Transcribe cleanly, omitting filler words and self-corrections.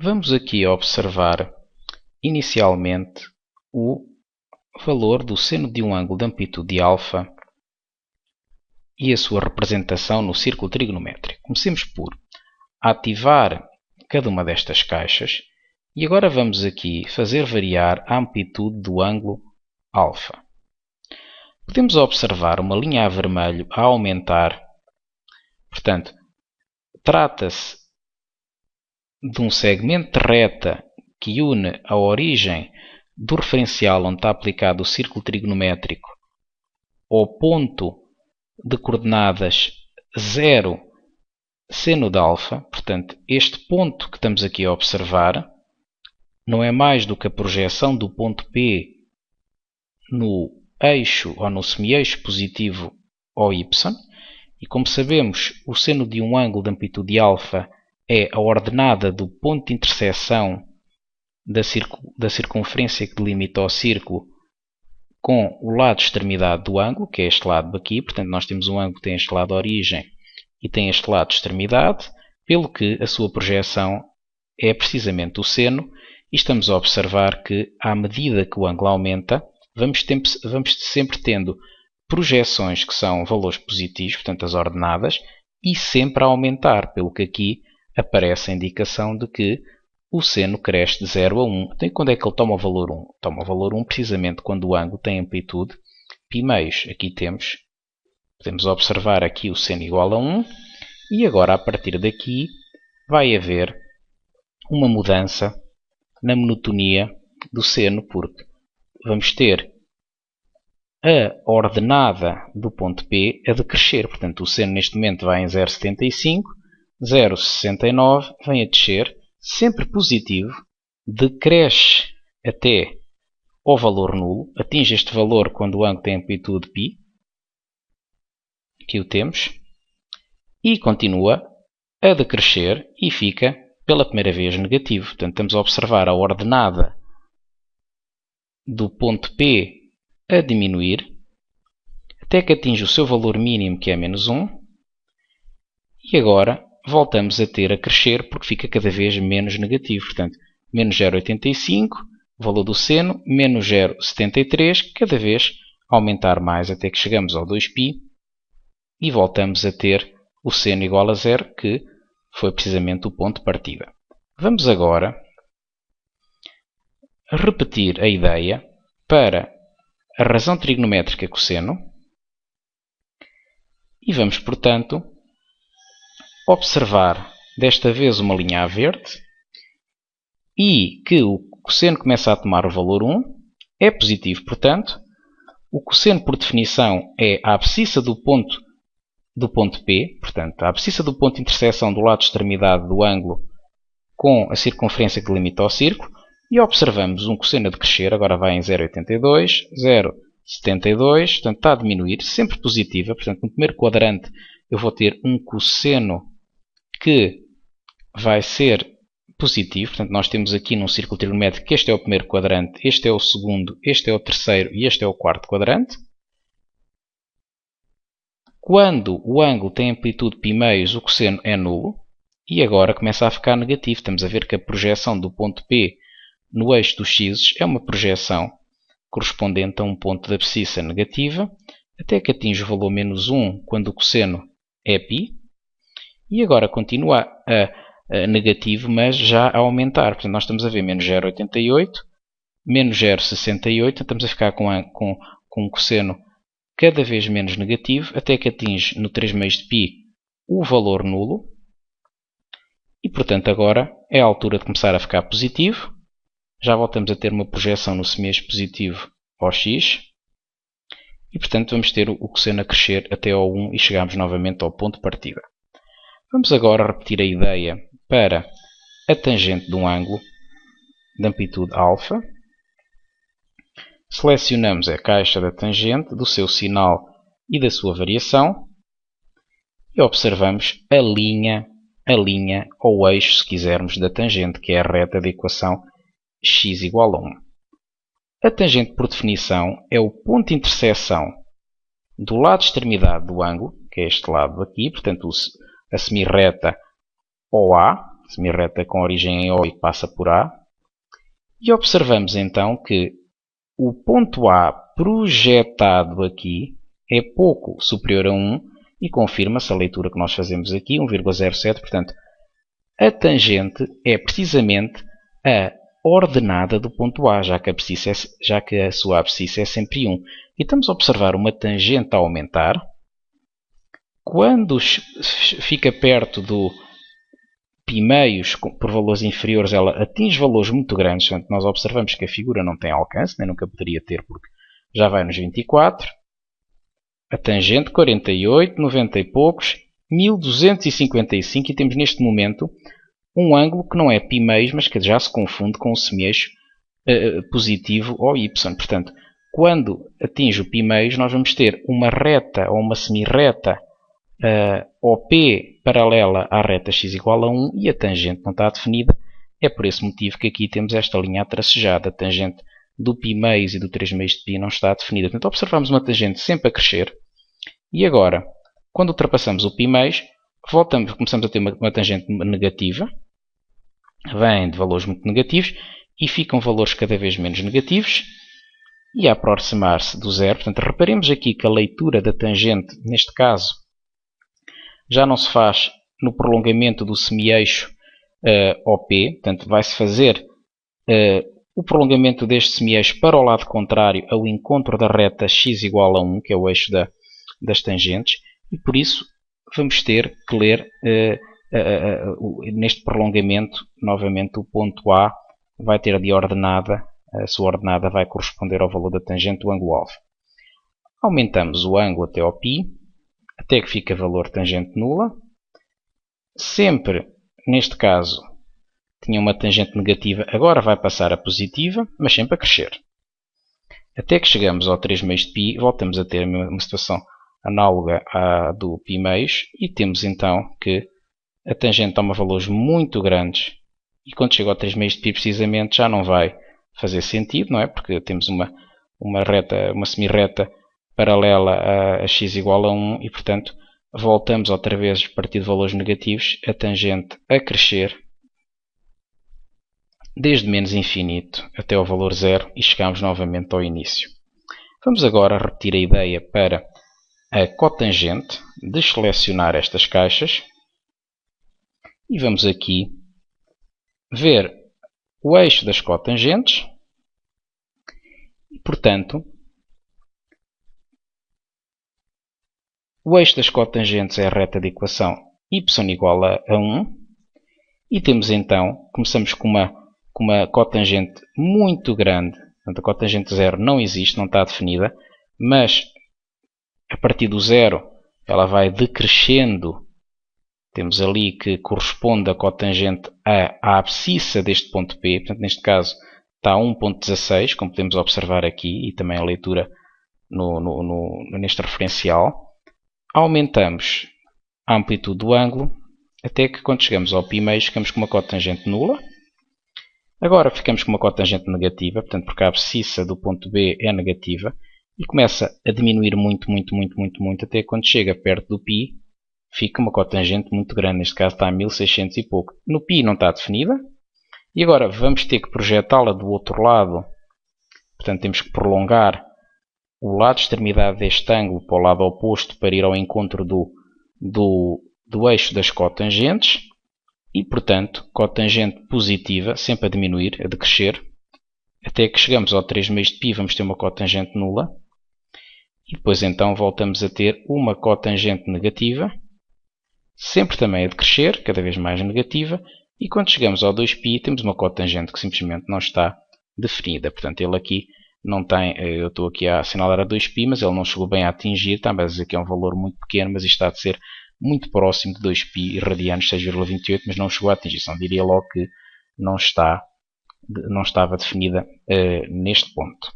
Vamos aqui observar inicialmente o valor do seno de um ângulo de amplitude alfa e a sua representação no círculo trigonométrico. Comecemos por ativar cada uma destas caixas e agora vamos aqui fazer variar a amplitude do ângulo alfa. Podemos observar uma linha a vermelho a aumentar. Portanto, trata-se de um segmento de reta que une a origem do referencial onde está aplicado o círculo trigonométrico ao ponto de coordenadas 0, seno de alfa. Portanto, este ponto que estamos aqui a observar não é mais do que a projeção do ponto P no eixo ou no semi-eixo positivo ao y. E como sabemos, o seno de um ângulo de amplitude alfa é a ordenada do ponto de intersecção da circunferência que delimita o círculo com o lado extremidade do ângulo, que é este lado aqui. Portanto, nós temos um ângulo que tem este lado de origem e tem este lado de extremidade, pelo que a sua projeção é precisamente o seno, e estamos a observar que, à medida que o ângulo aumenta, vamos sempre tendo projeções que são valores positivos, portanto as ordenadas, e sempre a aumentar, pelo que aqui aparece a indicação de que o seno cresce de 0 a 1. Então, e quando é que ele toma o valor 1? Toma o valor 1 precisamente quando o ângulo tem amplitude π meios. Aqui podemos observar aqui o seno igual a 1, e agora a partir daqui vai haver uma mudança na monotonia do seno, porque vamos ter a ordenada do ponto P a decrescer. Portanto, o seno neste momento vai em 0,75, 0,69, vem a descer, sempre positivo, decresce até ao valor nulo, atinge este valor quando o ângulo tem amplitude π, aqui o temos, e continua a decrescer e fica pela primeira vez negativo. Portanto, estamos a observar a ordenada do ponto P a diminuir até que atinge o seu valor mínimo, que é menos 1, e agora voltamos a ter a crescer porque fica cada vez menos negativo. Portanto, menos 0,85, o valor do seno, menos 0,73, cada vez aumentar mais até que chegamos ao 2π e voltamos a ter o seno igual a 0, que foi precisamente o ponto de partida. Vamos agora repetir a ideia para a razão trigonométrica cosseno e vamos, portanto, observar desta vez uma linha a verde e que o cosseno começa a tomar o valor 1, é positivo, portanto, o cosseno por definição é a abscissa do ponto P, portanto, a abscissa do ponto de intersecção do lado de extremidade do ângulo com a circunferência que delimita o círculo, e observamos um cosseno a decrescer, agora vai em 0,82, 0,72, portanto está a diminuir, sempre positiva. Portanto, no primeiro quadrante eu vou ter um cosseno que vai ser positivo. Portanto, nós temos aqui num círculo trigonométrico que este é o primeiro quadrante, este é o segundo, este é o terceiro e este é o quarto quadrante. Quando o ângulo tem amplitude π meios, o cosseno é nulo e agora começa a ficar negativo. Estamos a ver que a projeção do ponto P no eixo dos x é uma projeção correspondente a um ponto de abscissa negativa, até que atinge o valor menos 1 quando o cosseno é π, e agora continua a negativo, mas já a aumentar. Portanto, nós estamos a ver menos 0,88, menos 0,68, estamos a ficar com um cosseno cada vez menos negativo, até que atinge no 3 meios de π o valor nulo, e portanto agora é a altura de começar a ficar positivo. Já voltamos a ter uma projeção no semi-eixo positivo ao x, e portanto vamos ter o cosseno a crescer até ao 1 e chegamos novamente ao ponto de partida. Vamos agora repetir a ideia para a tangente de um ângulo de amplitude alfa. Selecionamos a caixa da tangente, do seu sinal e da sua variação e observamos a linha ou eixo, se quisermos, da tangente, que é a reta da equação x igual a 1. A tangente, por definição, é o ponto de intersecção do lado de extremidade do ângulo, que é este lado aqui, portanto a semirreta OA, semirreta com origem em O e passa por A. E observamos então que o ponto A projetado aqui é pouco superior a 1 e confirma-se a leitura que nós fazemos aqui, 1,07. Portanto, a tangente é precisamente a ordenada do ponto A, já que a sua abscissa é sempre 1. E estamos a observar uma tangente a aumentar. Quando fica perto do π meios por valores inferiores, ela atinge valores muito grandes. Portanto, nós observamos que a figura não tem alcance, nem nunca poderia ter, porque já vai nos 24. A tangente 48, 90 e poucos, 1255 e temos neste momento um ângulo que não é π meios, mas que já se confunde com o semieixo positivo ou y. Portanto, quando atinge o π meios, nós vamos ter uma reta ou uma semirreta OP paralela à reta x igual a 1 e a tangente não está definida. É por esse motivo que aqui temos esta linha tracejada. A tangente do π meios e do 3 meios de π não está definida. Portanto, observamos uma tangente sempre a crescer. E agora, quando ultrapassamos o π meios, começamos a ter uma tangente negativa. Vem de valores muito negativos e ficam valores cada vez menos negativos. E a aproximar-se do zero, portanto, reparemos aqui que a leitura da tangente, neste caso, já não se faz no prolongamento do semieixo OP, portanto vai-se fazer o prolongamento deste semieixo para o lado contrário ao encontro da reta x igual a 1, que é o eixo das tangentes, e por isso vamos ter que ler neste prolongamento, novamente o ponto A vai ter de ordenada, a sua ordenada vai corresponder ao valor da tangente do ângulo alvo. Aumentamos o ângulo até ao π, até que fica valor tangente nula. Sempre, neste caso, tinha uma tangente negativa, agora vai passar a positiva, mas sempre a crescer. Até que chegamos ao 3 meios de π, voltamos a ter uma situação análoga à do π meios e temos então que a tangente toma valores muito grandes e quando chega ao 3 meios de π precisamente já não vai fazer sentido, não é? Porque temos uma semirreta paralela a x igual a 1 e, portanto, voltamos outra vez a partir de valores negativos, a tangente a crescer desde menos infinito até ao valor zero e chegamos novamente ao início. Vamos agora repetir a ideia para a cotangente, desselecionar estas caixas e vamos aqui ver o eixo das cotangentes e, portanto, o eixo das cotangentes é a reta de equação y igual a 1 e temos então, começamos com uma cotangente muito grande, portanto a cotangente zero não existe, não está definida, mas a partir do zero ela vai decrescendo, temos ali que corresponde a cotangente à abscissa deste ponto P, portanto neste caso está a 1.16, como podemos observar aqui e também a leitura neste referencial. Aumentamos a amplitude do ângulo até que quando chegamos ao π meios ficamos com uma cotangente nula. Agora ficamos com uma cotangente negativa, portanto porque a abscissa do ponto B é negativa e começa a diminuir muito até que quando chega perto do π fica uma cotangente muito grande, neste caso está a 1600 e pouco. No π não está definida e agora vamos ter que projetá-la do outro lado, portanto temos que prolongar o lado de extremidade deste ângulo para o lado oposto para ir ao encontro do eixo das cotangentes e, portanto, cotangente positiva, sempre a diminuir, a decrescer, até que chegamos ao 3 meios de π, vamos ter uma cotangente nula e depois então voltamos a ter uma cotangente negativa, sempre também a decrescer, cada vez mais negativa, e quando chegamos ao 2π temos uma cotangente que simplesmente não está definida, portanto ele aqui não tem, eu estou aqui a assinalar a 2π, mas ele não chegou bem a atingir, está a dizer que é um valor muito pequeno, mas isto está a ser muito próximo de 2π radianos, 6,28, mas não chegou a atingir, então diria logo que não estava definida neste ponto.